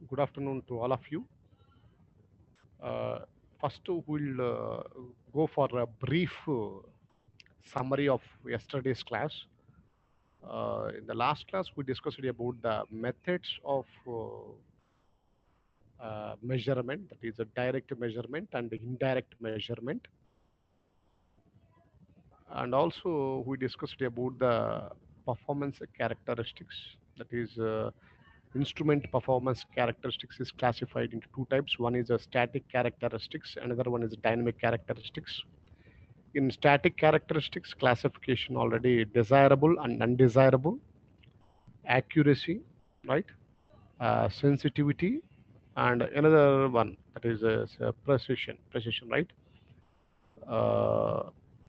Good afternoon to all of you. Uh, First, we'll go for a brief summary of yesterday's class. In the last class, we discussed about the methods of measurement, that is a direct measurement and indirect measurement. And also, we discussed about the performance characteristics, that is instrument performance characteristics is classified into two types. One is a static characteristics, another one is dynamic characteristics. In static characteristics classification, already desirable and undesirable, accuracy, right, sensitivity, and another one, that is precision, right, uh,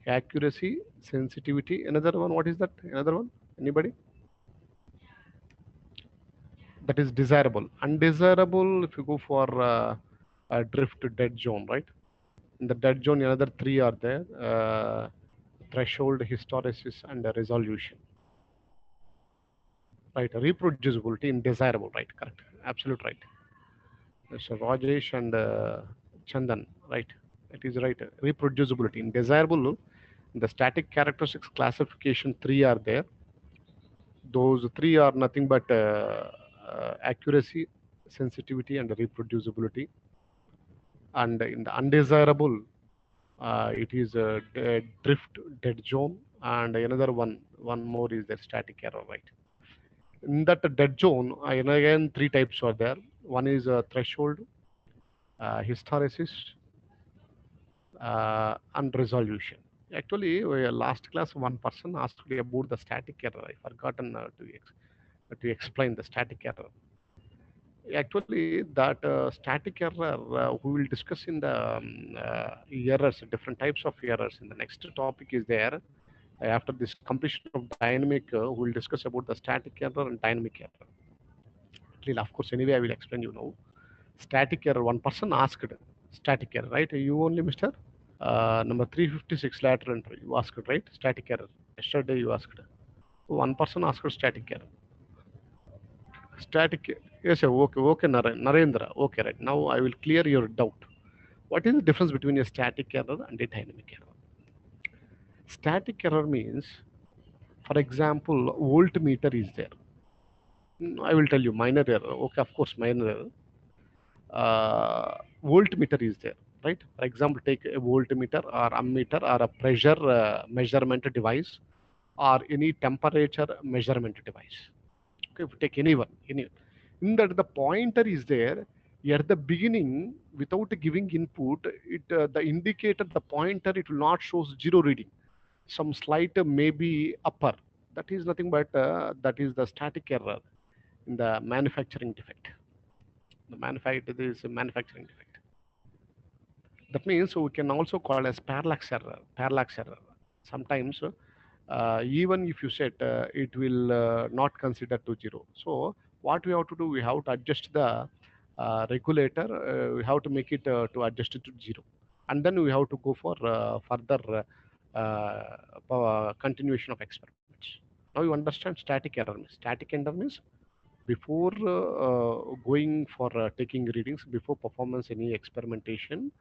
accuracy, sensitivity, another one, what is that, another one, anybody? That is desirable. Undesirable, if you go for a drift dead zone, right? In the dead zone, another three are there: threshold, hysteresis, and resolution. Right? Reproducibility in desirable, right? Correct. Absolute right. So Rajesh and Chandan, right? It is right. Reproducibility in desirable. The static characteristics classification three are there. Those three are nothing but accuracy, sensitivity, and reproducibility. And in the undesirable, it is a drift dead zone, and another one more is the static error, right? In that dead zone, and again three types are there. One is a threshold, hysteresis, and resolution. Actually, last class one person asked me about the static error. I forgotten to explain the static error. Actually, that static error we will discuss in the errors, different types of errors. In the next topic is there. After this completion of dynamic, we will discuss about the static error and dynamic error. Of course, anyway, I will explain you now. Static error. One person asked static error, right? You only, Mister. Number 356 lateral entry. You asked, right? Static error. Yesterday you asked. One person asked static error. Static. Yes, sir. Okay, okay, Narendra. Okay, right. Now I will clear your doubt. What is the difference between a static error and a dynamic error? Static error means, for example, voltmeter is there. I will tell you minor error. Okay, of course, minor error. Voltmeter is there, right? For example, take a voltmeter or ammeter or a pressure measurement device or any temperature measurement device. Okay, if you take any, in that the pointer is there. At the beginning, without giving input, the indicator, the pointer, it will not show zero reading. Some slight maybe upper. That is nothing but that is the static error in the manufacturing defect. The is a manufacturing defect. That means we can also call as parallax error. Parallax error. Sometimes, even if you set, it will not consider to zero. So what we have to do, we have to adjust the regulator. We have to make it to adjust it to zero, and then we have to go for further continuation of experiments. Now you understand static error means. Static error means before going for taking readings, before performance any experimentation,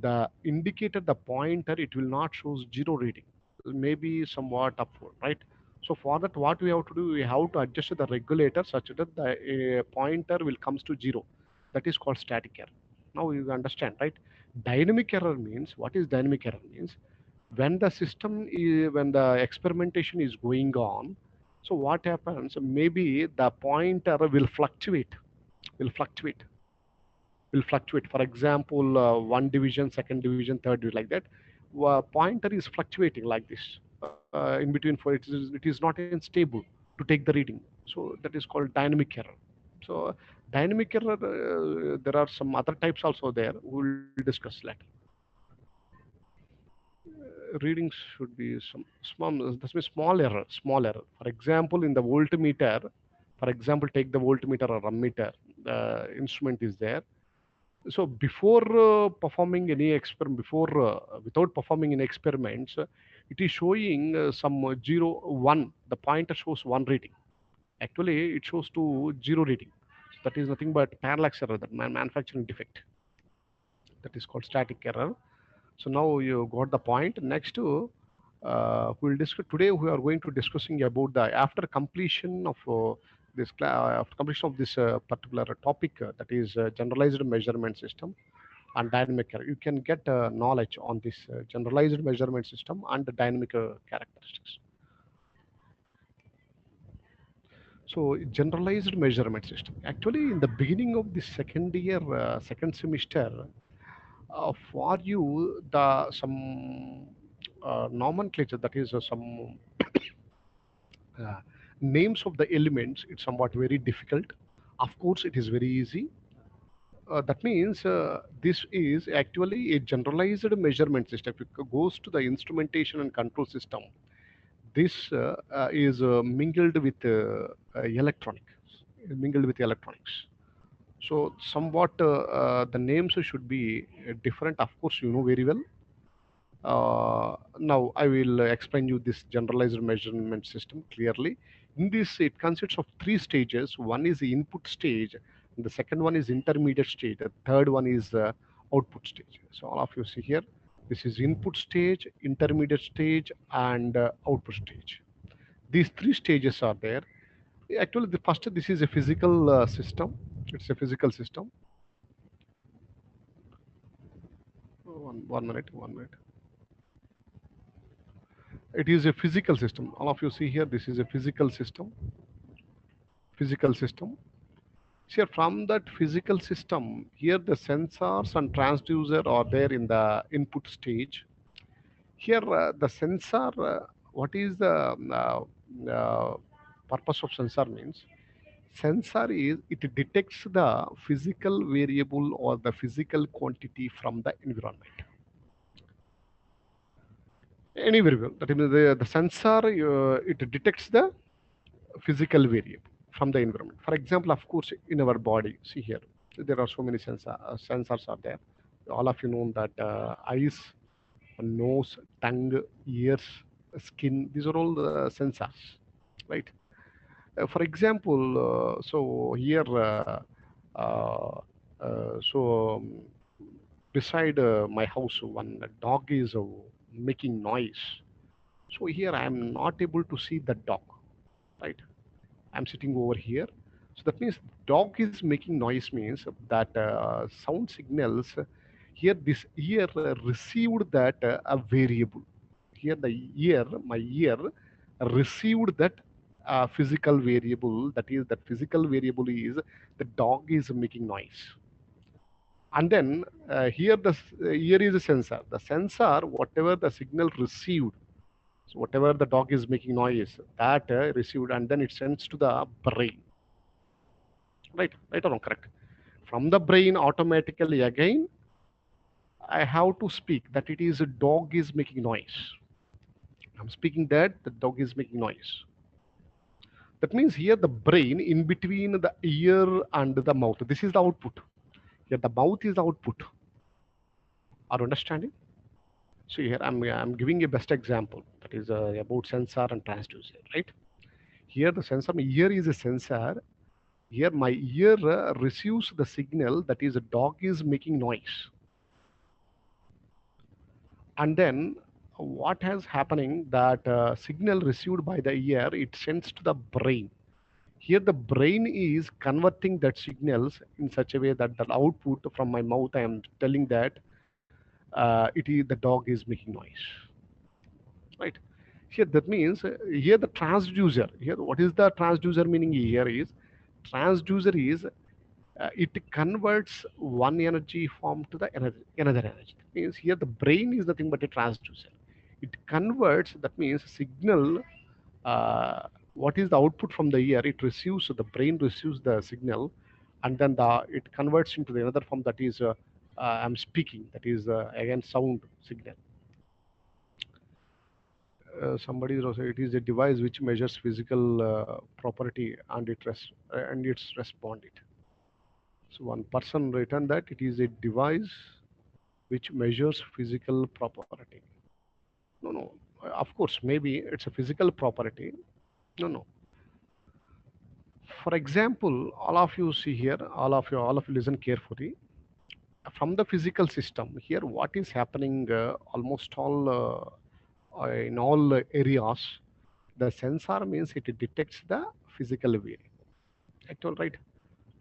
the indicator, the pointer, it will not show zero reading, maybe somewhat upward, right? So for that, what we have to do, we have to adjust the regulator such that the pointer will comes to zero. That is called static error. Now you understand, right? Dynamic error means, what is dynamic error means? When the system is, when the experimentation is going on, so what happens, maybe the pointer will fluctuate will fluctuate. For example, one division, second division, third division, like that. Pointer is fluctuating like this. In between, for it is not stable to take the reading. So that is called dynamic error. So dynamic error, there are some other types also there. We will discuss later. Readings should be some small. This means small error. Small error. For example, in the voltmeter. For example, take the voltmeter or ammeter. The instrument is there. So before performing any experiment, without performing any experiments, it is showing some 0 1. The pointer shows one reading. Actually it shows to zero reading. That is nothing but parallax error, that manufacturing defect. That is called static error. So now you got the point. Next, we'll discuss today. We are going to discussing about the after completion of after completion of this particular topic, that is generalized measurement system and dynamic character. You can get knowledge on this generalized measurement system and the dynamic characteristics. So generalized measurement system. Actually, in the beginning of the second year, second semester, for you, the some nomenclature, that is some uh, names of the elements, it's somewhat very difficult. Of course, it is very easy. That means this is actually a generalized measurement system. If it goes to the instrumentation and control system, this is mingled with electronics. So somewhat the names should be different. Of course, you know very well. Now I will explain you this generalized measurement system clearly. In this, it consists of three stages. One is the input stage, and the second one is intermediate stage. The third one is output stage. So all of you see here, this is input stage, intermediate stage, and output stage. These three stages are there. Actually, the first, this is a physical system. It's a physical system. One minute, 1 minute. It is a physical system. All of you see here, this is a physical system. Physical system. Here, from that physical system, here the sensors and transducer are there in the input stage. Here, the sensor, what is the uh, purpose of sensor means? Sensor is it detects the physical variable or the physical quantity from the environment. Any variable. That means the sensor, it detects the physical variable from the environment. For example, of course, in our body, see here, there are so many sensors are there. All of you know that eyes, nose, tongue, ears, skin, these are all the sensors, right? For example, so here, uh, beside my house, one dog is making noise. So here I am not able to see the dog, right? I'm sitting over here. So that means dog is making noise means that sound signals here this ear received that a variable. Here my ear received that physical variable. That is that physical variable is the dog is making noise. And then here ear is a sensor. The sensor, whatever the signal received, so whatever the dog is making noise, that received, and then it sends to the brain. Right or wrong? Correct. From the brain, automatically again, I have to speak that it is a dog is making noise. I'm speaking that the dog is making noise. That means here the brain in between the ear and the mouth. This is the output. Here the mouth is the output. Are you understanding? So here I'm giving a best example. That is about sensor and transducer, right? Here the sensor, my ear is a sensor. Here my ear receives the signal that is a dog is making noise. And then what has happening that signal received by the ear, it sends to the brain. Here the brain is converting that signals in such a way that the output from my mouth, I am telling that it is the dog is making noise, right? Here that means here the transducer, here what is the transducer meaning here is transducer is it converts one energy form to the another energy. That means here the brain is nothing but a transducer. It converts, that means signal, uh, what is the output from the ear, it receives, so the brain receives the signal, and then it converts into the another form, that is I'm speaking, that is again sound signal. Somebody is also, it is a device which measures physical property and it's responded. So one person written that it is a device which measures physical property. No, no. Of course, maybe it's a physical property. No, no. For example, all of you see here, all of you listen carefully. From the physical system, here what is happening almost all in all areas, the sensor means it detects the physical variable. I told right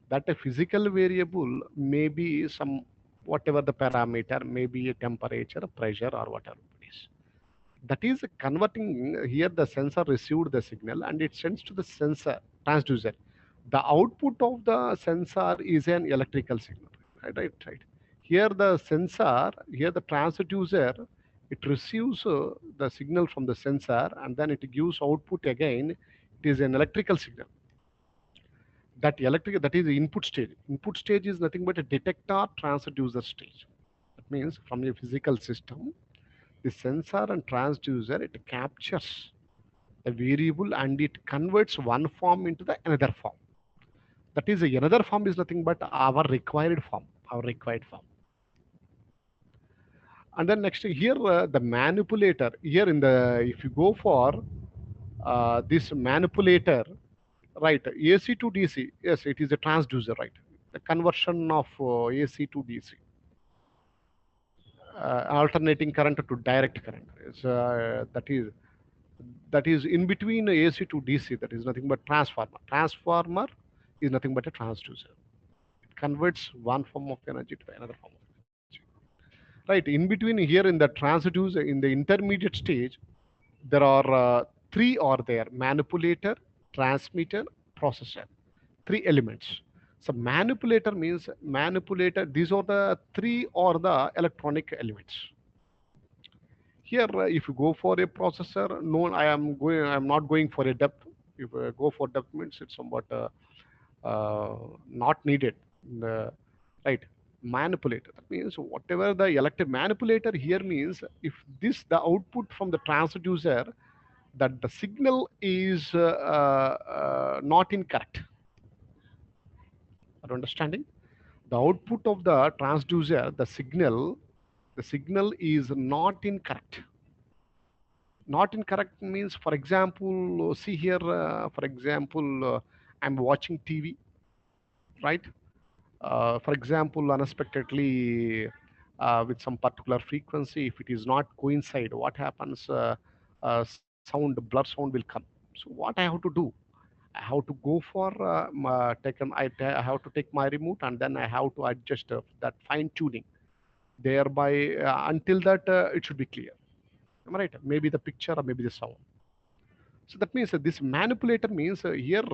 that a physical variable may be some whatever the parameter, maybe a temperature, pressure, or whatever it is. That is converting here the sensor received the signal and it sends to the sensor transducer. The output of the sensor is an electrical signal. Right. Here the sensor, here the transducer, it receives the signal from the sensor and then it gives output again. It is an electrical signal. That is the input stage. Input stage is nothing but a detector transducer stage. That means from a physical system, the sensor and transducer, it captures a variable and it converts one form into the another form. That is another form is nothing but our required form. And then next here the manipulator here in the if you go for this manipulator, right, AC to DC, yes, it is a transducer, right, the conversion of AC to DC, alternating current to direct current is that is in between AC to DC. That is nothing but transformer is nothing but a transducer. It converts one form of energy to the another form of energy. Right, in between here in the transducer, in the intermediate stage, there are three are there: manipulator, transmitter, processor. Three elements. So manipulator. These are the three or the electronic elements. Here, if you go for a processor, no, I'm not going for a depth. If I go for depth means it's somewhat not needed. The, right, manipulator. That means whatever the electric manipulator here means, if this the output from the transducer, that the signal is not incorrect. Are you understanding? The output of the transducer, the signal is not incorrect. Not incorrect means, for example, see here, for example, I'm watching TV, right? For example, unexpectedly with some particular frequency, if it is not coincide, what happens? Blood sound will come. So what I have to do? I have to go for I have to take my remote and then I have to adjust that fine tuning, thereby until that it should be clear. Am I right? Maybe the picture or maybe the sound. So that means this manipulator means here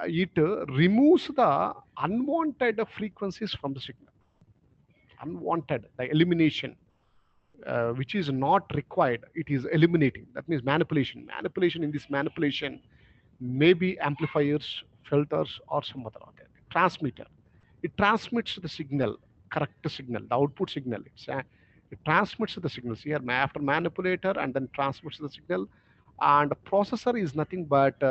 it removes the unwanted frequencies from the signal. Unwanted, the elimination, which is not required, it is eliminating. That means manipulation. Manipulation in this manipulation, maybe amplifiers, filters, or some other order. Transmitter. It transmits the signal, correct signal, the output signal. It transmits the signals here after manipulator and then transmits the signal. And processor is nothing but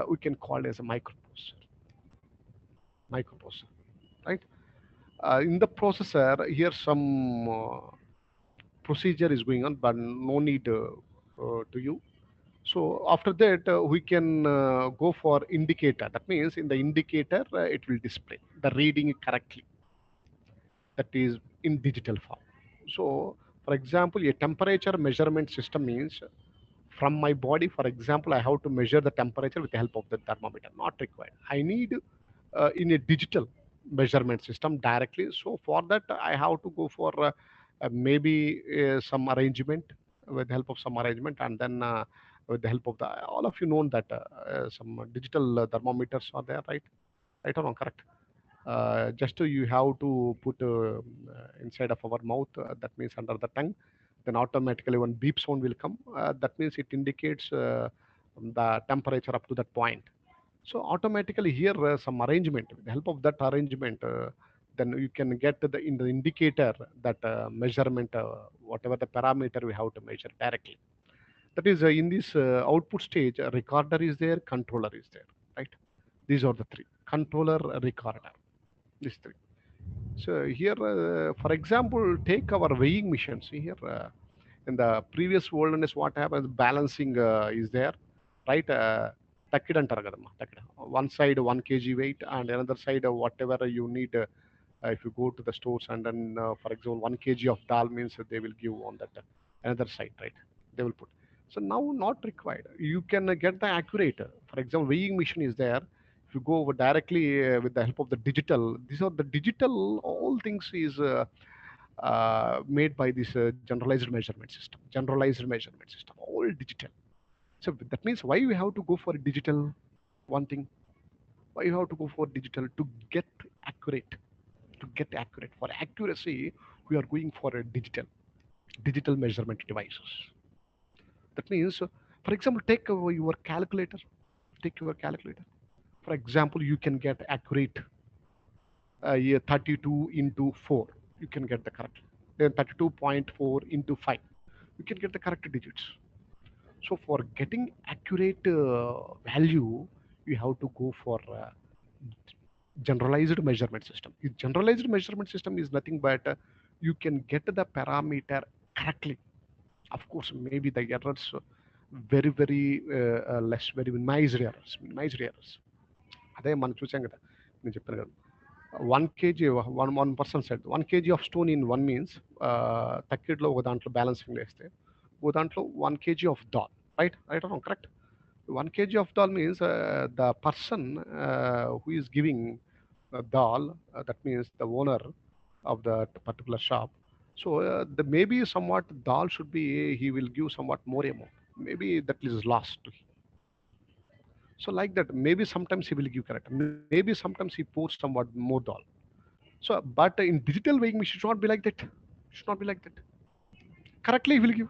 we can call as a microprocessor. Microprocessor, right? In the processor, here some procedure is going on, but no need to you. So after that, we can go for indicator. That means in the indicator, it will display the reading correctly. That is in digital form. So, for example, a temperature measurement system means from my body, for example, I have to measure the temperature with the help of the thermometer. Not required. I need in a digital measurement system directly. So for that, I have to go for maybe some arrangement, with the help of some arrangement, and then with the help of the all of you know that some digital thermometers are there, right? Right or wrong? Correct. Just you have to put inside of our mouth, that means under the tongue, then automatically one beep sound will come. That means it indicates the temperature up to that point. So automatically here some arrangement, with the help of that arrangement, then you can get the in the indicator that measurement, whatever the parameter we have to measure directly. That is in this output stage, a recorder is there, controller is there, right? These are the three: controller, recorder. These three. So here, for example, take our weighing machine. See here, in the previous wilderness, what happens? Balancing is there, right? తక్కిడి అంటారు కదమ్మా తక్కిడి. One side 1 kg weight and another side whatever you need. If you go to the stores and then, for example, 1 kg of dal means that they will give on that another side, right? They will put. So now not required. You can get the accurate. For example, weighing machine is there. If you go over directly with the help of the digital, these are the digital. All things is made by this generalized measurement system. Generalized measurement system. All digital. So that means why we have to go for digital? One thing, why you have to go for digital to get accurate? To get accurate for accuracy, we are going for a digital measurement devices. That means, for example, take your calculator. Take your calculator. For example, you can get accurate 32 into 4. You can get the correct. Then 32.4 into 5. You can get the correct digits. So for getting accurate value, you have to go for generalized measurement system. The generalized measurement system is nothing but you can get the parameter correctly. Of course, maybe the errors very less, very minimized errors. Minimized errors. అదే మనం చూసాం కదా, నేను చెప్పాను కదా, 1 kg, one person set 1 kg of stone in one means, తక్కిడిలో ఒక దాంట్లో బ్యాలెన్సింగ్ వేస్తే ఒక దాంట్లో 1 kg of dal, right right correct. 1 kg of dal means the person who is giving dal, that means the owner of the particular shop. So the maybe somewhat dal should be, he will give somewhat more amount. Maybe that is lost to him. So like that, maybe sometimes he will give correct. Maybe sometimes he pours somewhat more dal. So but in digital weighing machine should not be like that. Should not be like that. Correctly he will give.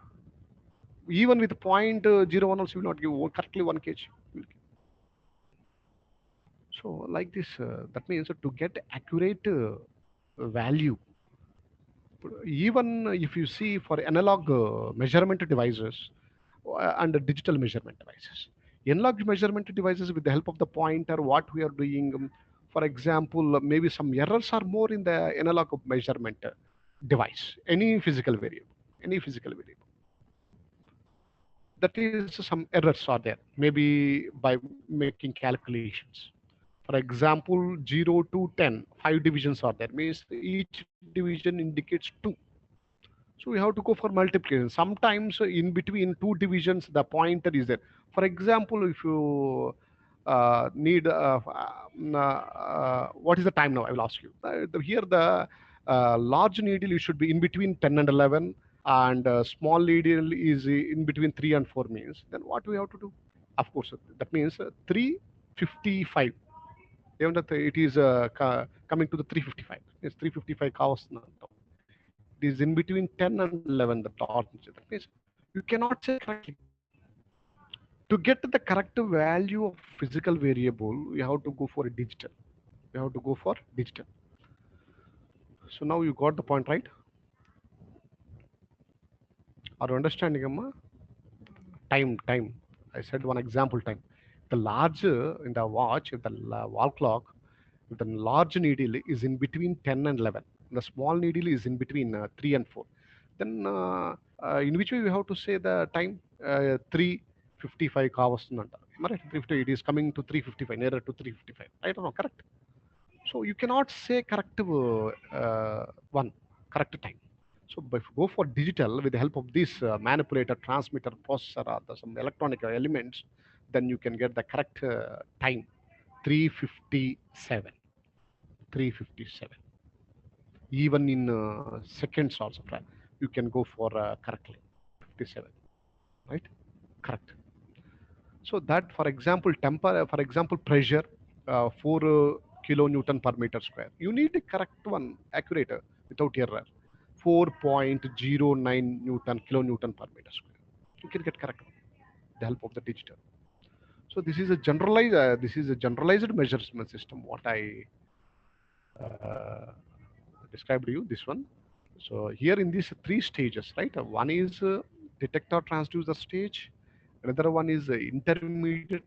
Even with point 0.01 also he will not give correctly 1 kg. So like this, that means to get accurate value, even if you see for analog measurement devices and digital measurement devices. Analog measurement devices with the help of the pointer, what we are doing, for example, maybe some errors are more in the analog measurement device, any physical variable, any physical variable. That is some errors are there, maybe by making calculations. For example, 0 to 10, 5 divisions are there, means each division indicates 2. So we have to go for multiplication. Sometimes in between two divisions, the pointer is there. For example, if you need, what is the time now? I will ask you. Here, the large needle, it should be in between 10 and 11, and small needle is in between 3 and 4 means. Then what we have to do? Of course, that means 355. Even that it is coming to the 355. It's 355 cows now. It is in between 10 and 11, the torch. That means you cannot say correctly. To get the correct value of physical variable, you have to go for a digital. You have to go for digital. So now you got the point, right? Are you understanding, Amma? Time. I said one example time. The large in the watch, if the wall clock, if the large needle is in between 10 and 11, the small needle is in between 3 and 4. Then in which way we have to say the time? 3:55 hours. Right? 350, it is coming to 3:55, nearer to 3:55. I don't know, correct? So you cannot say correct one, correct time. So if you go for digital with the help of this manipulator, transmitter, processor, or some electronic elements, then you can get the correct time, 3:57. 3:57. Even in seconds also, right? You can go for correctly 57, right? Correct. So that, for example, for example, pressure, 4 kilonewton per meter square. You need a correct one, accurate, without error. 4.09 Newton, kilonewton per meter square. You can get correct one, with the help of the digital. So this is a generalized measurement system. What I uh, described to you, this one. So here in these three stages, right? One is detector transducer stage, another one is intermediate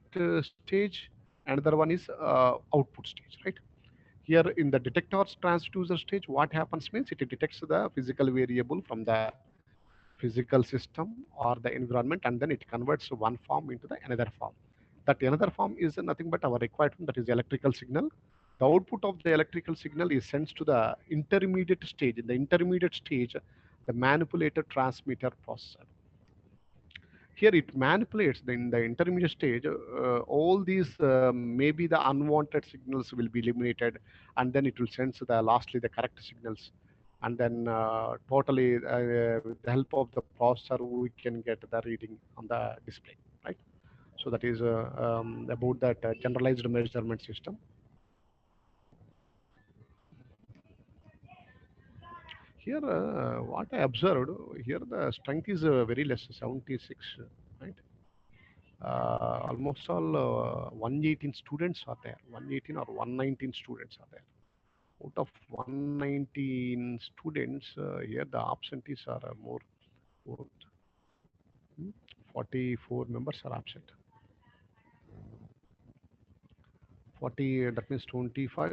stage, another one is output stage, right? Here in the detector transducer stage, what happens means it detects the physical variable from the physical system or the environment, and then it converts one form into the another form. That another form is nothing but our required form, that is electrical signal. The output of the electrical signal is sent to the intermediate stage. In the intermediate stage, the manipulator transmitter processor. Here it manipulates in the intermediate stage. All these maybe the unwanted signals will be eliminated, and then it will send the lastly the correct signals, and then totally with the help of the processor we can get the reading on the display, right? So that is about that generalized measurement system. Here, what I observed here, the strength is very less, 76, right? Almost all 118 students are there. 118 or 119 students are there. Out of 119 students, here the absentees are more, hmm, 44 members are absent. 40, that means 25,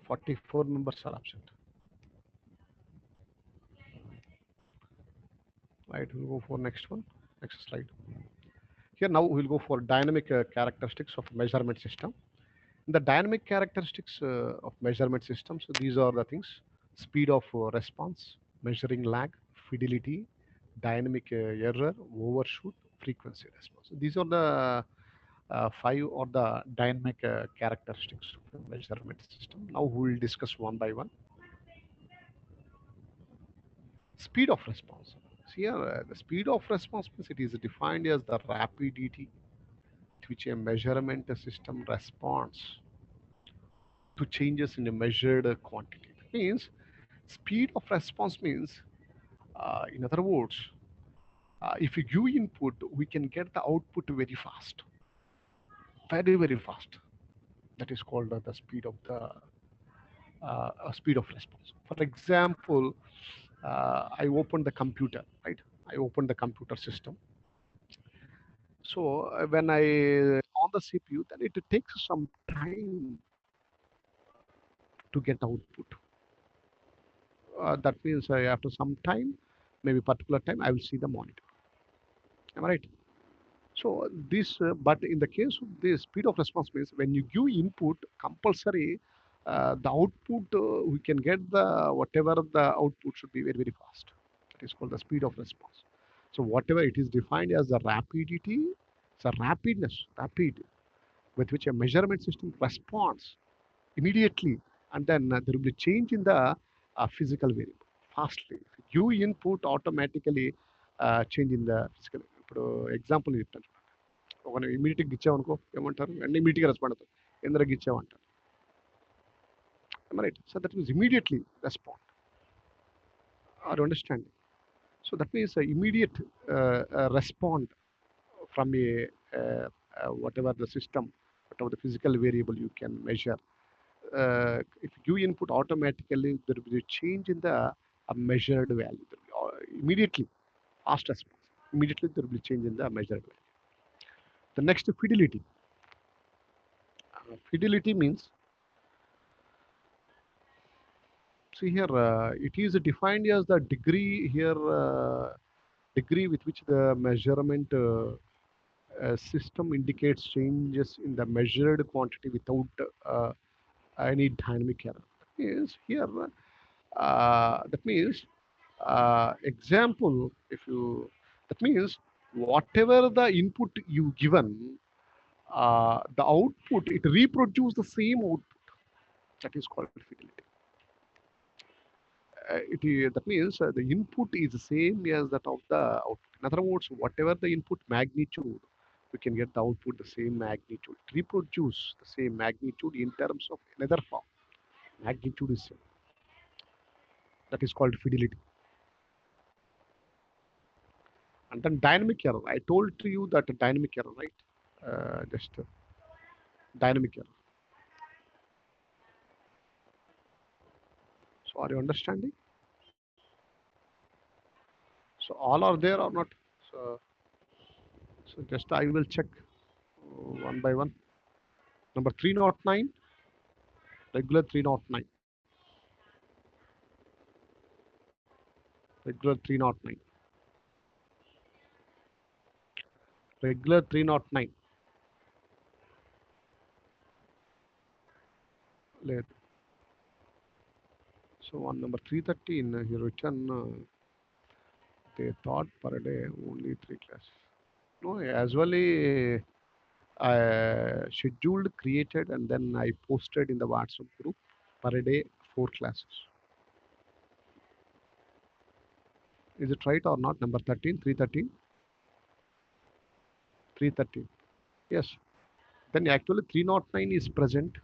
44 members are absent. Right, we'll go for next one, next slide. Here now we'll go for dynamic characteristics of measurement system. The dynamic characteristics of measurement systems, these are the things: speed of response, measuring lag, fidelity, dynamic error, overshoot, frequency response. These are the five or the dynamic characteristics of a measurement system. Now we will discuss one by one. Speed of response. So here, the speed of response means it is defined as the rapidity with which a measurement system responds to changes in a measured quantity. That means speed of response means, in other words, if you give input, we can get the output very fast, very, very fast. That is called the speed of response. For example, I opened the computer, right? I opened the computer system. So when I on the CPU, then it takes some time to get output. That means after some time, maybe particular time, I will see the monitor. Am I right? So this, but in the case of the speed of response means when you give input, compulsory, the output we can get the whatever the output should be very very fast. That is called the speed of response. So whatever it is defined as the rapidity, it's a rapidness, rapid with which a measurement system responds immediately, and then there will be change in the physical variable fastly. You input automatically change in the physical. ఇప్పుడు example చెప్తాను. ఒక ఇమీడియట్గా గిచ్చామనుకో ఏమంటారు, వెంటనే ఇమీడియట్గా respond అవుతారు. ఎందరగా గిచ్చామంటారు, right? So that means immediately respond or understand. So that means immediate respond from a whatever the system, whatever the physical variable you can measure. If you input automatically, there will be a change in the measured value. Immediately, fast response. Immediately, there will be change in the measured value. The next, fidelity. Fidelity means, see here, it is defined as the degree here, degree with which the measurement system indicates changes in the measured quantity without any dynamic error. That means here, that means example, if you, that means whatever the input you given, the output, it reproduce the same output. That is called fidelity. That means the input is the same as that of the output. In other words, whatever the input magnitude, we can get the output the same magnitude. Reproduce the same magnitude in terms of another form. Magnitude is same. That is called fidelity. And then dynamic error. I told to you that dynamic error, right? Just dynamic error. So are you understanding? So all are there or not? So, so just I will check one by one. Number 309, regular 309, regular 309. Regular 309. Let so on number 313, he written they taught per day only three classes. No, as well I scheduled, created, and then I posted in the WhatsApp group per day four classes. Is it right or not? Number 13, 313, 313. Yes. Then actually 309 is present.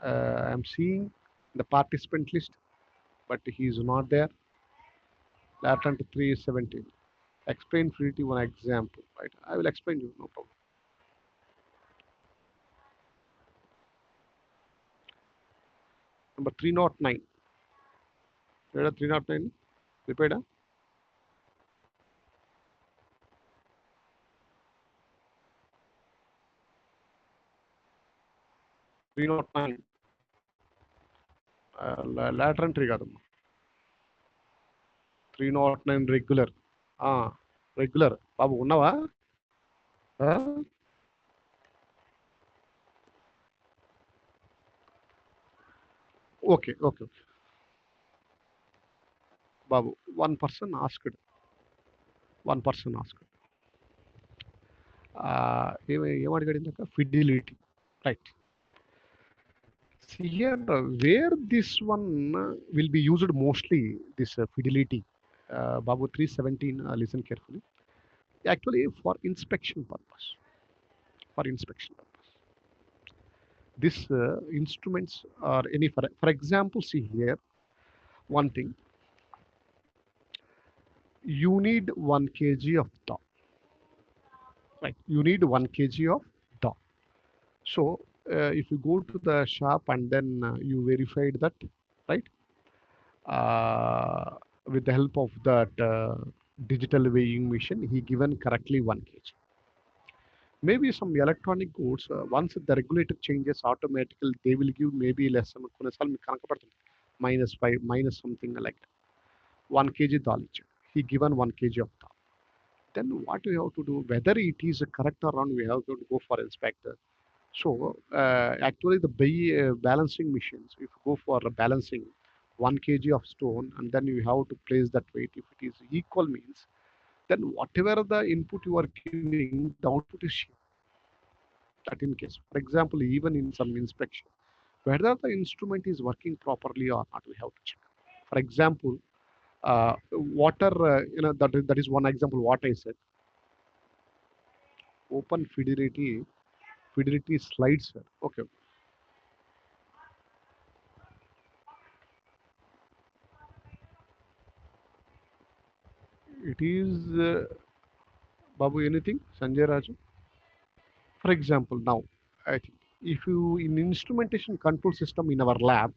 I'm seeing the participant list, but he is not there. Latent 317. Explain freely one example, right? I will explain you, no problem. Number 309. Read 309? Repeat. 309. Lateral entry kadamma. 309 regular. Regular. Babu, ఉన్నవా? Okay, okay. Babu, one person asked. One person asked. ఏమడిగాడు ఇందాక? Fidelity. Right. See here, where this one will be used mostly, this fidelity. Babu 317, listen carefully. Actually, for inspection purpose. For inspection purpose. This instruments are any, for example, see here, one thing. You need 1 kg of dal. Right. You need 1 kg of dal. So, if you go to the shop and then you verified that, right? uh, with the help of that digital weighing machine, he given correctly 1 kg. Maybe some electronic goods, once the regulator changes automatically, they will give maybe less. Minus 5, minus something like that. 1 kg dal. He given 1 kg of dal. Then what we have to do, whether it is correct or wrong, we have to go for inspector. So actually the balancing machines, if you go for balancing 1 kg of stone and then you have to place that weight, if it is equal means, then whatever the input you are giving, the output is same. That in case, for example, even in some inspection, whether the instrument is working properly or not, we have to check. For example, water, that is one example what I said. Open fidelity slides. Okay, it is Babu anything, Sanjay Raju. For example, now I think if you in instrumentation control system in our lab,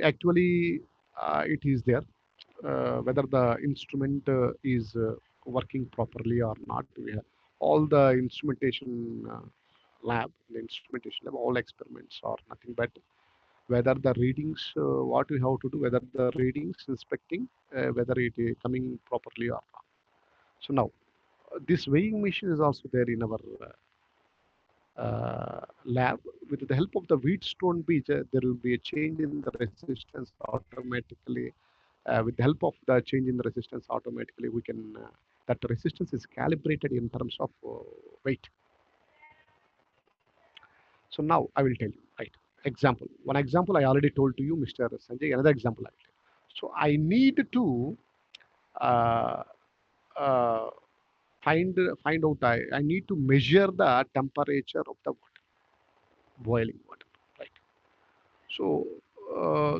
actually it is there. Whether the instrument is working properly or not, we have all the instrumentation lab, the instrumentation lab, all experiments are nothing but whether the readings, what we have to do, whether the readings inspecting, whether it is coming properly or not. So now this weighing machine is also there in our lab. With the help of the wheatstone beach, there will be a change in the resistance automatically. With the help of the change in the resistance automatically, we can that resistance is calibrated in terms of weight. So now I will tell you, right? Example. One example I already told to you, Mr. Sanjay. Another example I will tell you. So I need to uh, uh, find out. I need to measure the temperature of the water, boiling water, right? So,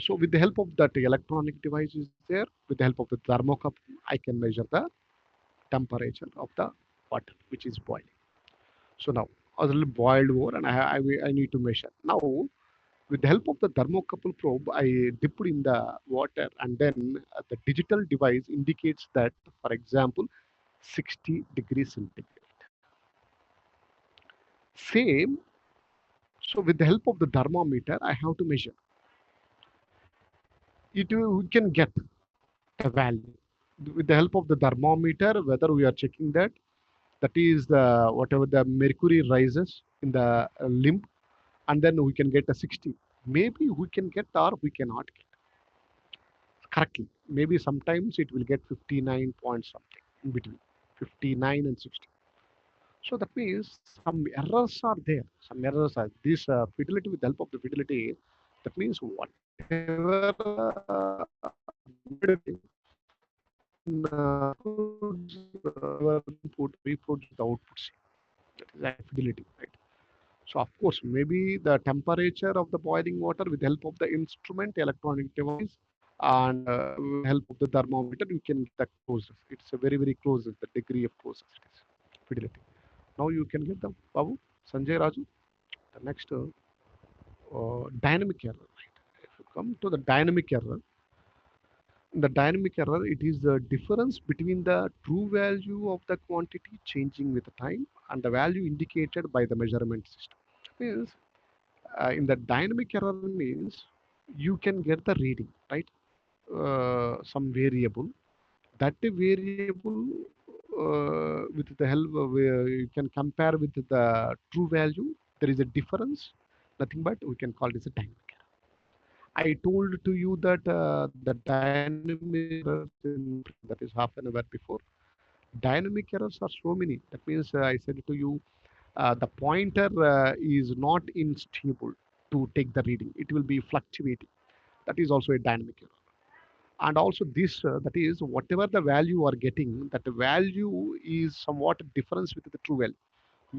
so with the help of that electronic device is there, with the help of the thermocouple, I can measure the temperature of the water which is boiling. So now, already boiled over, and I need to measure. Now, with the help of the thermocouple probe, I dipped in the water, and then the digital device indicates that, for example, 60 degrees centigrade. Same. So with the help of the thermometer, I have to measure. We can get the value with the help of the thermometer, whether we are checking that That is the whatever the mercury rises in the limb, and then we can get a 60. Maybe we can get or we cannot get correctly. Maybe sometimes it will get 59 point something in between 59 and 60. So that means some errors are there. Some errors are this fidelity with the help of the fidelity. That means whatever the input outputs, whatever input reproduces the output same. That is actually fidelity, right? So of course, maybe the temperature of the boiling water with the help of the instrument, electronic device, and with the help of the thermometer, you can get the closest. It's a very close. The degree of closest it is fidelity. Now you can get the Babu, Sanjay Raju. The next dynamic error. Right? If you come to the dynamic error, it is the difference between the true value of the quantity changing with the time and the value indicated by the measurement system. Means in the dynamic error means you can get the reading, right? Some variable. That variable with the help of where you can compare with the true value. There is a difference. Nothing but we can call it as a dynamic error. I told to you that the dynamic errors in the presentation, that is half an hour before. Dynamic errors are so many. That means I said to you the pointer is not in stable to take the reading. It will be fluctuating. That is also a dynamic error. And also this, that is whatever the value you are getting, that the value is somewhat difference with the true value.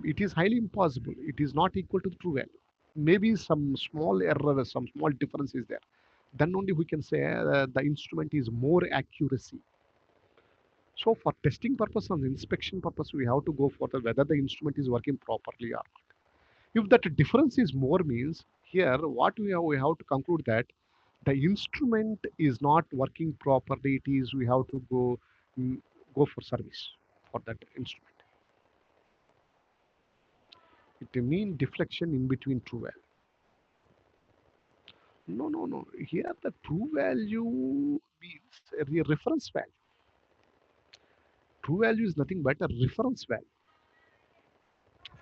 It is highly impossible. It is not equal to the true value. Maybe some small error, some small difference is there. Then only we can say the instrument is more accuracy. So for testing purpose and inspection purpose, we have to go for the whether the instrument is working properly or not. If that difference is more means here what we have to conclude that the instrument is not working properly. It is we have to mm, go for service for that instrument. It mean deflection in between true value. No. Here the true value means a reference value. True value is nothing but a reference value.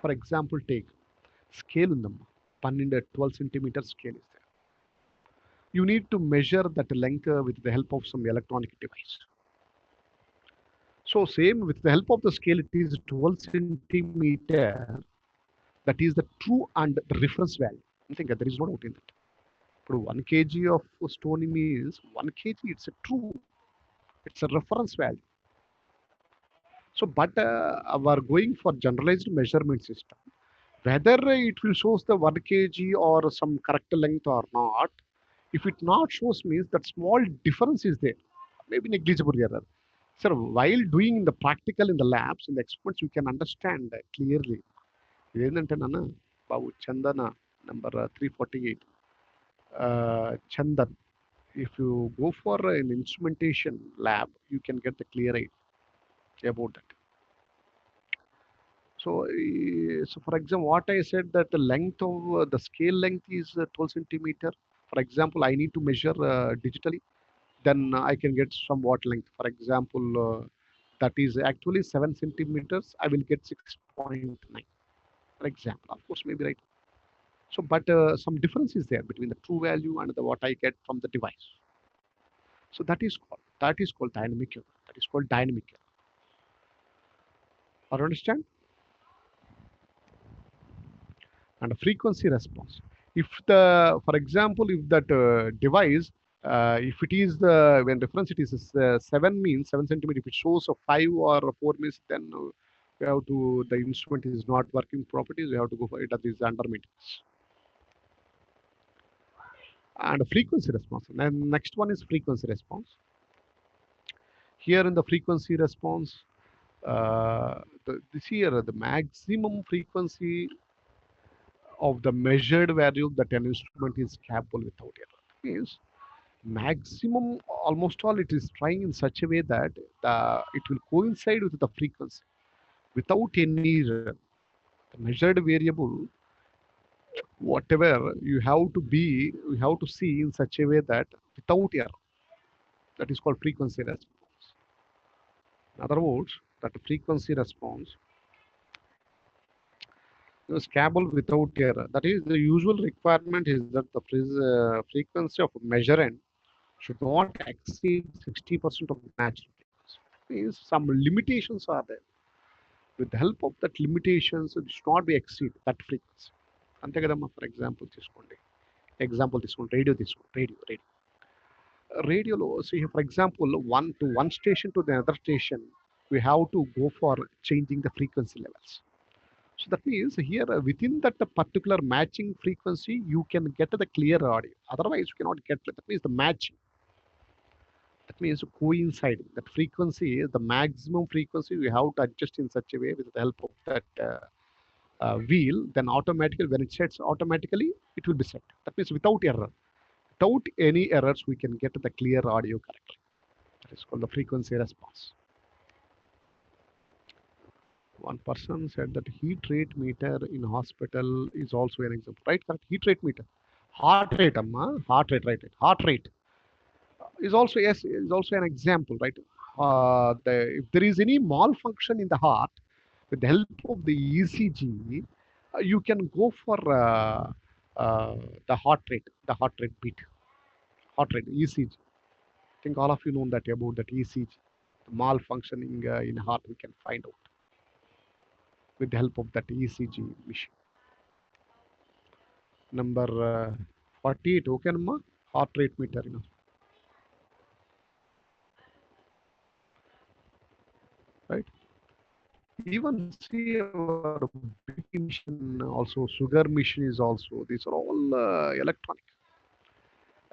For example, take scale in them. 12 centimeter scale is there. You need to measure that length with the help of some electronic device. So same with the help of the scale, it is 12 centimeter. That is the true and the reference value. I think there is no doubt in that. But 1 kg of stone means 1 kg. It's a true. It's a reference value. So, but our going for generalized measurement system, whether it will shows the 1 kg or some correct length or not, if it not shows means that small difference is there, maybe negligible error. Sir, while doing the practical in the labs, in the experiments, you can understand clearly. ఏంటంటే నాన్న బాబు చందన number 348 Chandan. If you go for an instrumentation lab, you can get the clear idea about that. So, so for example, what I said that the length of the scale length is 12 centimeter. For example, I need to measure digitally, then I can get some watt length. For example, that is actually 7 centimeters. I will get 6.9. For example, of course, maybe right. So, but some difference is there between the true value and the what I get from the device. So that is called dynamic error. That is called dynamic error. Or understand? And a frequency response. If the, for example, if that device, if it is the when reference it is 7 means 7 centimeter. If it shows a 5 or 4 means, then we have to the instrument is not working properly. We have to go for it. That is under maintenance. And a frequency response. And next one is frequency response. Here in the frequency response, this here the maximum frequency of the measured value that an instrument is capable without error. Means maximum almost all it is trying in such a way that it will coincide with the frequency without any error. The measured variable, whatever you have to see in such a way that without error. That is called frequency response. In other words, that frequency response Scalable without error. That is, the usual requirement is that the frequency of measurement should not exceed 60% of the natural frequency. Means some limitations are there. With the help of that limitations, it should not be exceed that frequency. అంతే కదమ్మా for example తీసుకోండి radio రేడియోలో see for example one station to the other station we have to go for changing the frequency levels. So that means here within that particular matching frequency, you can get the clear audio. Otherwise, you cannot get. That means the matching. That means coinciding. That frequency is the maximum frequency. We have to adjust in such a way with the help of that wheel. Then automatically, when it sets automatically, it will be set. That means without error. Without any errors, we can get the clear audio correctly. That is called the frequency response. One person said that heat rate meter in hospital is also an example, right? Correct. Heat rate meter, heart rate, amma, heart rate, right? Heart rate is also, yes, is also an example, right? If there is any malfunction in the heart, with the help of the ECG, you can go for uh, the heart rate beat, heart rate ECG. I think all of you know that about that ECG, the malfunctioning in heart, we can find out with the help of that ECG machine. Number 48, okay, Amma? Heart rate meter, right? Even see our BP machine, also sugar machine is also, these are all electronic.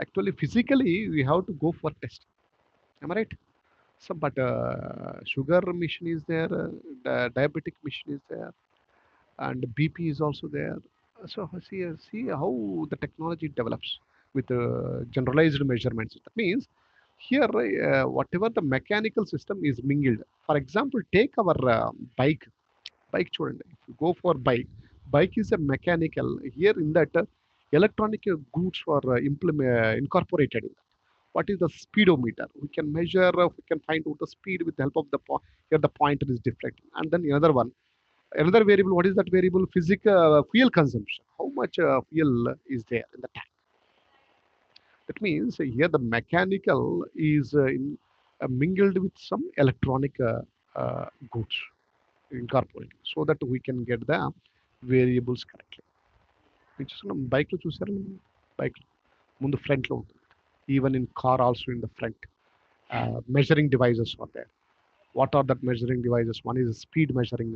Actually, physically, we have to go for testing. Am I right? So, but sugar machine is there, the diabetic machine is there, and BP is also there. So see how the technology develops with generalized measurements. That means here whatever the mechanical system is mingled. For example, take our bike చూడండి. If you go for bike is a mechanical. Here in that electronic goods are incorporated in that. What is the speedometer? We can measure, we can find out the speed with the help of the here the pointer is different. And then another one, another variable, what is that variable? Physical fuel consumption. How much fuel is there in the tank? That means here the mechanical is mingled with some electronic goods incorporated so that we can get the variables correctly. Which is bike lo చూసారా bike ముందు front లో ఉంటుంది. Even in car also in the front measuring devices are there. What are that measuring devices? One is a speed measuring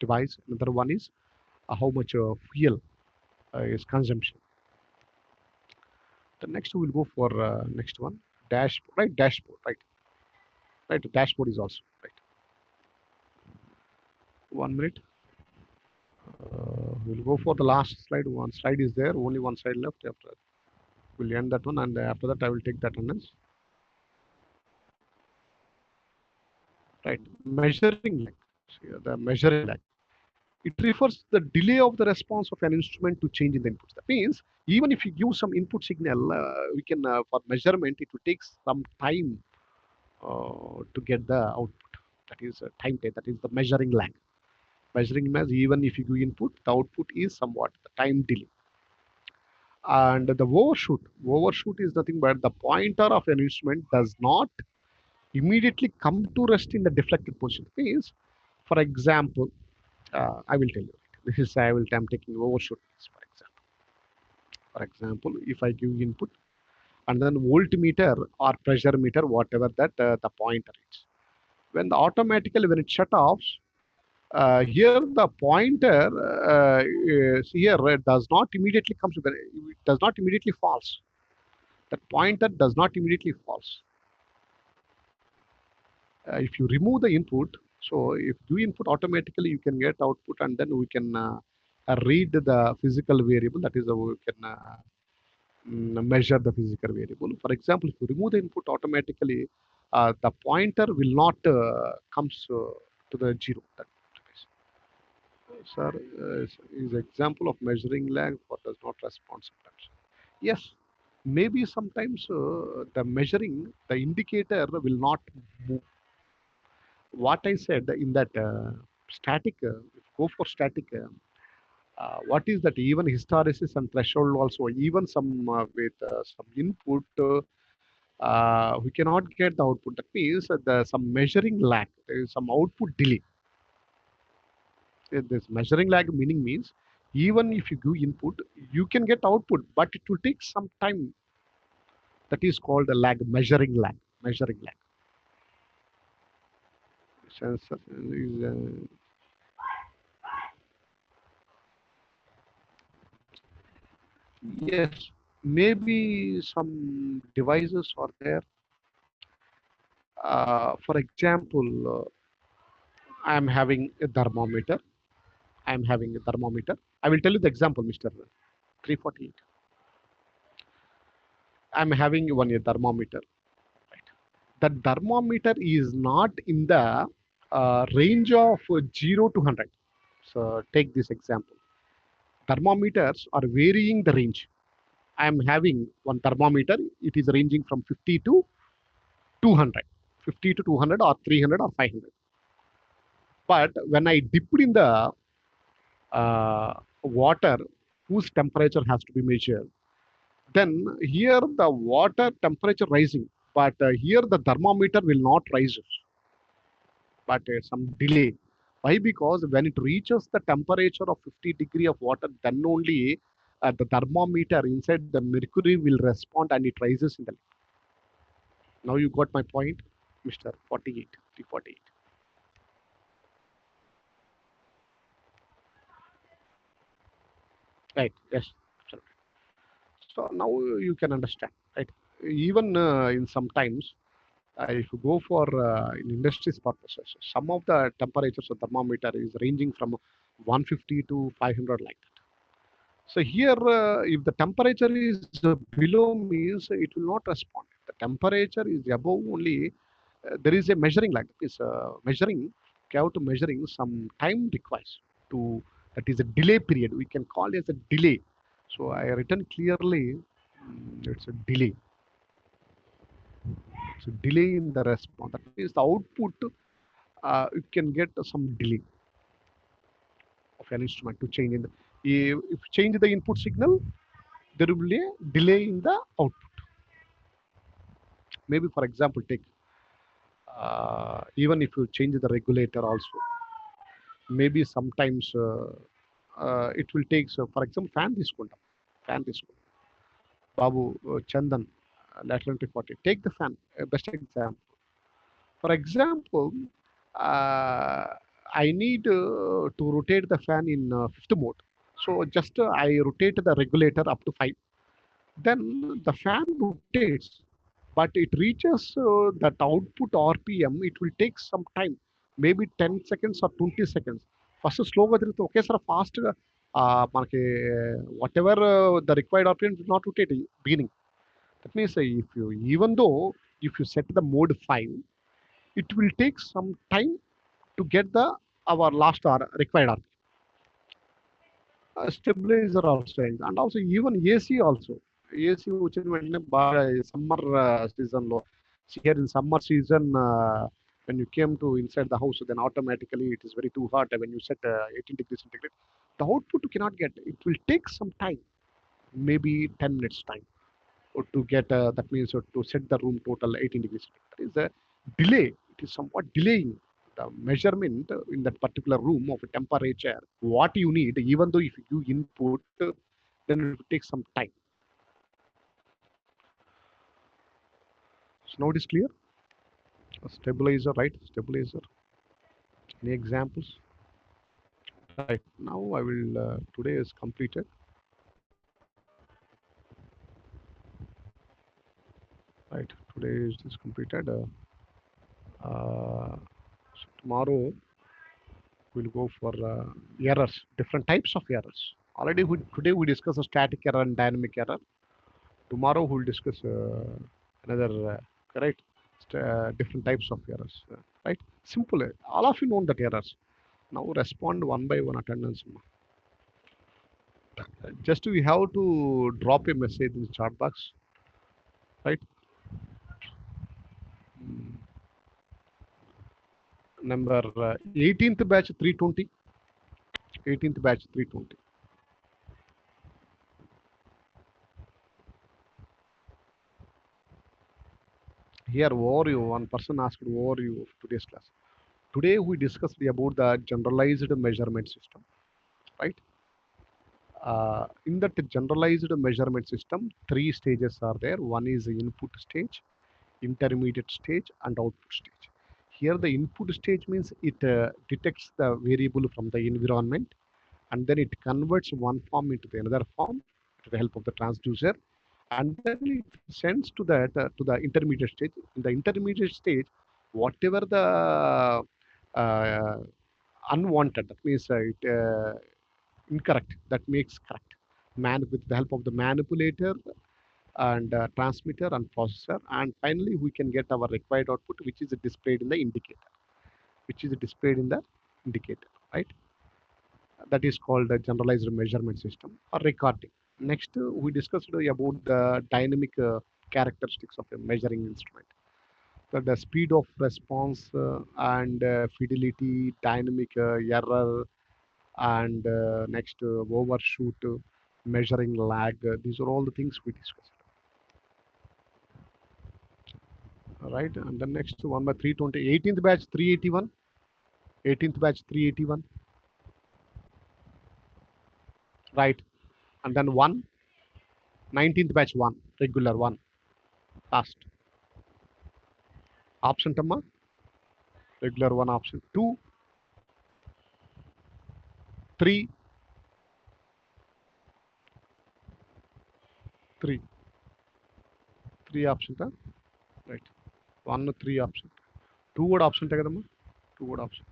device. Another one is how much fuel is consumption. The next we'll go for next one, dashboard, right? Dashboard, right? Right. Dashboard is also right. 1 minute. We'll go for the last slide. One slide is there. Only one slide left. After we'll end that one, and after that I will take the attendance. Right. Measuring lag. See, the measuring lag. It refers the delay of the response of an instrument to change in the inputs. That means even if you give some input signal, we can for measurement it will take some time to get the output. That is time take. That is the measuring lag. Measuring means even if you give input, the output is somewhat the time delay. And the overshoot is nothing but the pointer of an instrument does not immediately come to rest in the deflected position. Means, for example, I will tell you. This is I'm taking overshoot. For example, if I give input and then voltmeter or pressure meter, whatever that the pointer is, when the automatically when it shut off, here the pointer here does not immediately comes it does not immediately falls. That pointer does not immediately falls. If you remove the input, so if you input automatically, you can get output, and then we can read the physical variable. That is, we can measure the physical variable. For example, if you remove the input automatically, the pointer will not comes to the zero. That is, sir, is example of measuring lag for does not respond sometimes. Yes, maybe sometimes the measuring the indicator will not move. What I said in that static, go for static. What is that? Even hysteresis and threshold also, even some with some input, we cannot get the output. That means the some measuring lag. There is some output delay. This measuring lag meaning means even if you give input, you can get output, but it will take some time. That is called a lag, measuring lag, measuring lag. Sensor is, yes, maybe some devices are there. For example, I am having a thermometer. I am having a thermometer. I will tell you the example, Mr. 348. I am having one a thermometer. The thermometer is not in the range of 0 to 100. So take this example. Thermometers are varying the range. I am having one thermometer. It is ranging from 50 to 200, 50 to 200 or 300 or 500. But when I dip it in the water whose temperature has to be measured, then here the water temperature rising, but here the thermometer will not rise, but some delay. Why? Because when it reaches the temperature of 50 degree of water, then only the thermometer inside the mercury will respond and it rises in the. Now you got my point, Mr. 48, 348. Right, yes. Absolutely. So now you can understand, right? Even in sometimes, if you go for in industries purposes, some of the temperatures of thermometer is ranging from 150 to 500 like that. So here, if the temperature is below means it will not respond. The temperature is above only. There is a measuring like is measuring. You have to measuring some time requires to that is a delay period. We can call it as a delay. So I written clearly. It's a delay. So delay in the response. That means the output. You can get some delay of an instrument to change in the. If you change the input signal, there will be a delay in the output. Maybe for example, take even if you change the regulator also, maybe sometimes it will take. So for example, fan this Babu Chandan, lateral 40. Take the fan. Best example. For example, uh, I need to rotate the fan in fifth mode. So just I rotate the regulator up to 5. Then the fan rotates, but it reaches that output RPM. It will take some time, maybe 10 seconds or 20 seconds. First స్లోగా తిరుగుతూ ఒకేసారి ఫాస్ట్గా మనకి what ever the required RPM will not rotate beginning. That means if you even though if you set the mode 5, it will take some time to get the our last or required RPM. Stabilizer also, and also even AC also. AC వచ్చిన వెంటనే బాగా summer సీజన్లో here in summer season when you came to inside the house, then automatically it is very too hot when you set 18 degrees centigrade. The output you cannot get. It will take some time, maybe 10 minutes time to get that means to set the room total 18 degrees centigrade. That is a delay. It is somewhat delaying the measurement in that particular room of temperature what you need. Even though if you input, then it will take some time. So now it is clear. A stabilizer, right? Stabilizer. Any examples? Right now I will today is completed. Right, today is this completed. So tomorrow we'll go for errors, different types of errors. Already today we discuss a static error and dynamic error. Tomorrow we'll discuss another correct different types of errors. Right, simple. All of you know that errors. Now respond one by one attendance. Just we have to drop a message in the chat box. Right. Number 18th batch 320. 18th batch 320. Here, overview. One person asked overview of today's class. Today we discussed about the generalized measurement system, right? In that generalized measurement system, three stages are there. One is the input stage, intermediate stage, and output stage. Here, the input stage means it detects the variable from the environment, and then it converts one form into the another form with the help of the transducer, and then it sends to the intermediate stage. In the intermediate stage, whatever the uh, unwanted, that means incorrect, that makes correct, with the help of the manipulator and transmitter and processor, and finally we can get our required output, which is displayed in the indicator, which is displayed in the indicator, right? That is called a generalized measurement system or recording. Next, we discussed about the dynamic characteristics of a measuring instrument. So the speed of response and fidelity, dynamic error, and next overshoot, measuring lag. These are all the things we discussed, right? And the next one by 320, 18th batch 381, 18th batch 381, right? And then one, 19th batch one, regular one, last. Option Tamma, regular one option. 2, 3, 3. 3 option ta, right? 1, 3 option. 2 word option tagadamma. 2 word option.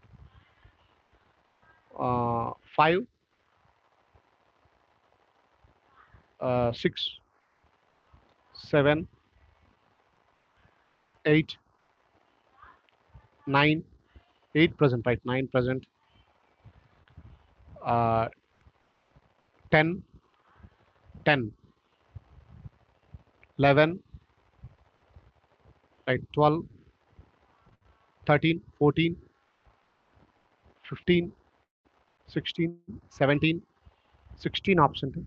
5, 6, 7, 8, 9, 8 present, right? 9 present. Uh, 10, 10, 11, right? 12, 13, 14, 15, 16, 17, 16 option,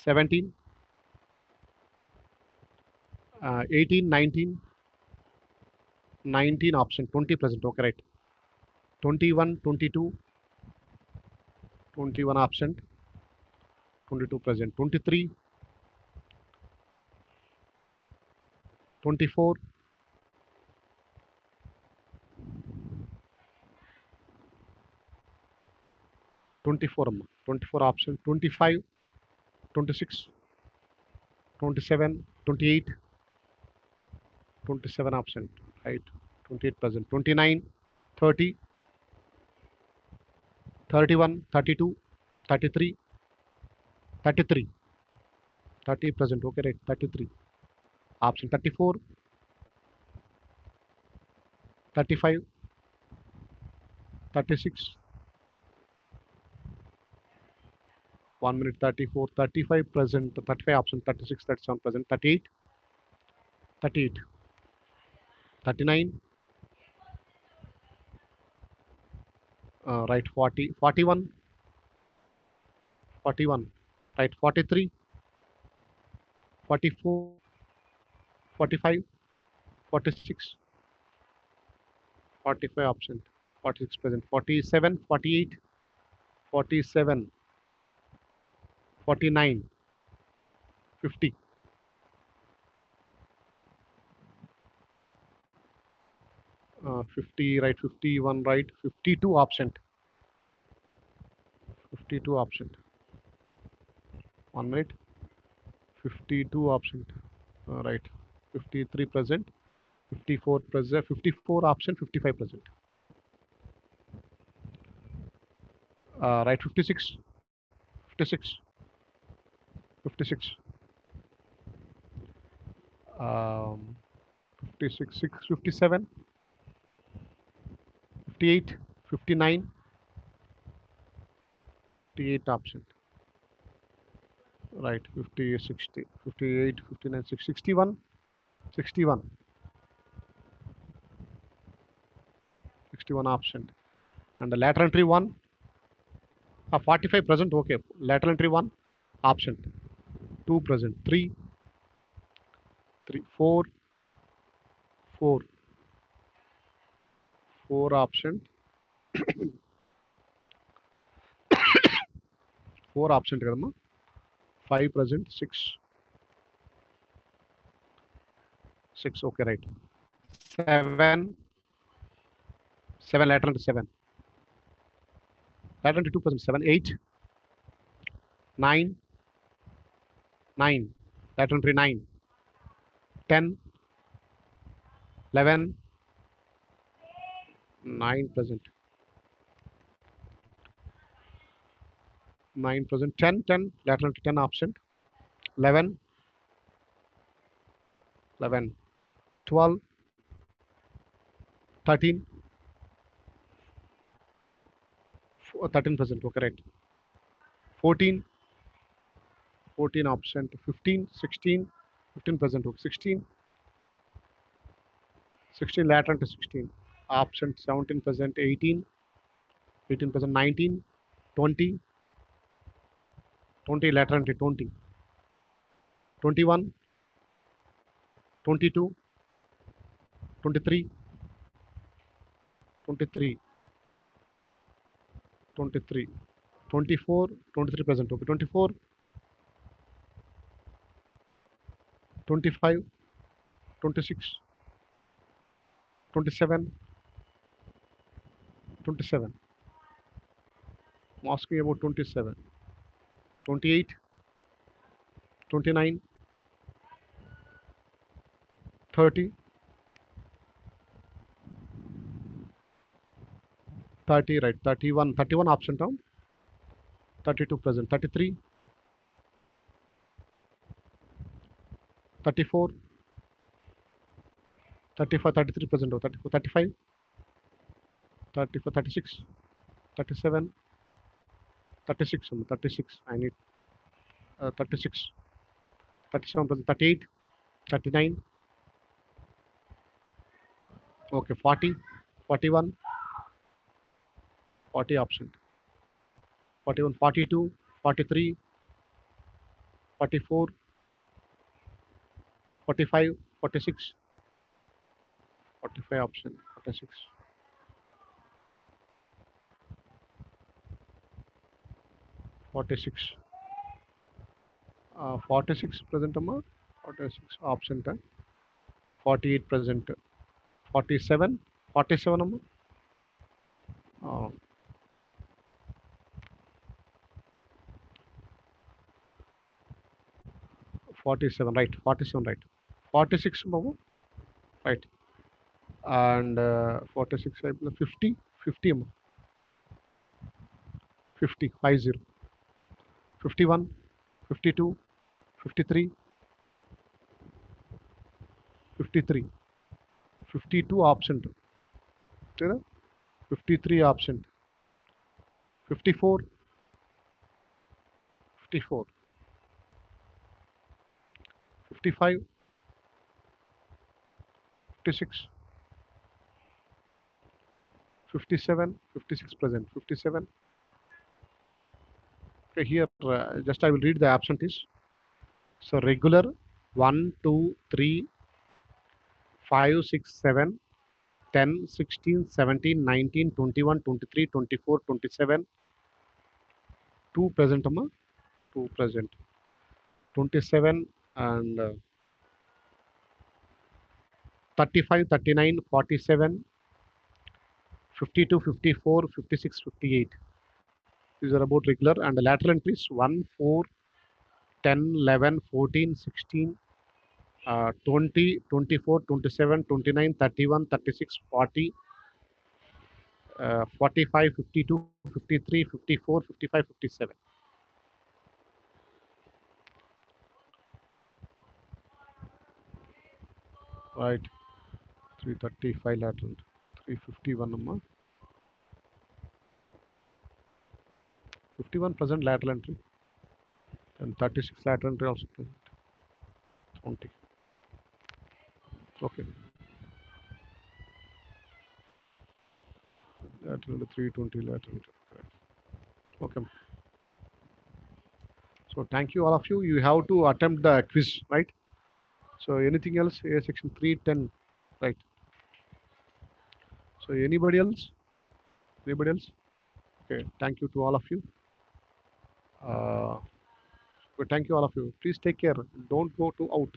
17, 18, 19, 19 option, 20 present, okay, right? 21, 22, 21 absent, 22 present, 23, 24, 24, 24 option, 25, 26, 27, 28, 27 absent, right? 28 present, 29, 30, 31, 32, 33, 33, 30 present, okay, right? 33 option, 34, 35, 36, 1 minute, 34, 35 present, 35 option, 36, 37 present, 38, 38, 39, right? 40, 41, 41, right? 43, 44, 45, 46, 45 option, 46 present, 47, 48, 47, 49, 50, 50, right? 51, right? 52 option, 52 option, 1 minute, 52 option, right? 53 present, 54 present, 54 option, 55 present, right? 56, 56, 56, um, 56, 6, 57, 58, 59, 58 option, right? 50, 60, 58, 59, 61, 61, 61 option. And the lateral entry 1, 45 present, okay. Lateral entry 1, option. 2 present, 3, 3, 4, 4, 4 option, 4 option కదమ్మా 5 present, 6, 6, okay, right. 7, 7 lateral to 7. Lateral to 2 present, 7, 8, 9, 9. Lateral to 9, 10, 11, 9 present. 9 present, 10, 10, lateral to 10 absent, 11, 11, 12, 13, 13 present, okay, right. 14, 14 absent, 15, 16, 15 present, okay, 16, 16 lateral to 16, absent, 17 present, 18, 18 present, 19, 20, 20 lateral to 20, 21, 22, 23, 23, 23, 24, 23 present, okay, 24, 25, 26, 27, 27. I'm asking about 27, 28, 29, 30, 30, right, 31, 31 option down, 32 present, 33, 34, 35, 33 present, 34, 35, 34, 36, 37, 36, 36, I need 36, 37 present, 38, 39, okay, 40, 41, 40 option, 41, 42, 43, 44, 45, 46, 45 option, 46, 46, 46 present, 46 option, 48 present, 47, 47, uh, 47, right, 47, right, 46, right, and 46, 50, 50, 50, 50, 51, 52, 53, 53, 52 absent, 53 absent, 54, 54, 55, 56, 57, 56 present, 57. Okay, here just I will read the absentees. So regular 1, 2, 3, 5, 6, 7, 10, 16, 17, 19, 21, 23, 24, 27, 2 present, 2 present, 27, and 35, 39, 47, 52, 54, 56, 58. These are about regular, and the lateral entries 1, 4, 10, 11, 14, 16, 20, 24, 27, 29, 31, 36, 40, 45, 52, 53, 54, 55, 57. Right, 335 lateral, 351, 51 present lateral entry, and 36 lateral entry also present, 20. Okay, lateral 320 lateral. Okay. So thank you all of you. You have to attempt the quiz, right? So anything else? Section 310, right? So anybody else? Anybody else? Okay. Thank you to all of you. Uh, Thank you all of you. Please take care. Don't go to out.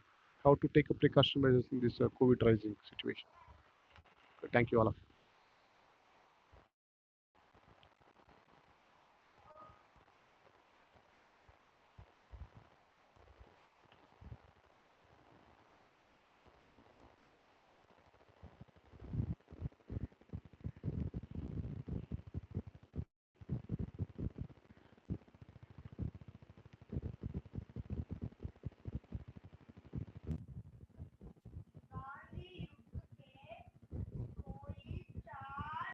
How to take a precaution measures in this COVID rising situation. Thank you all of you.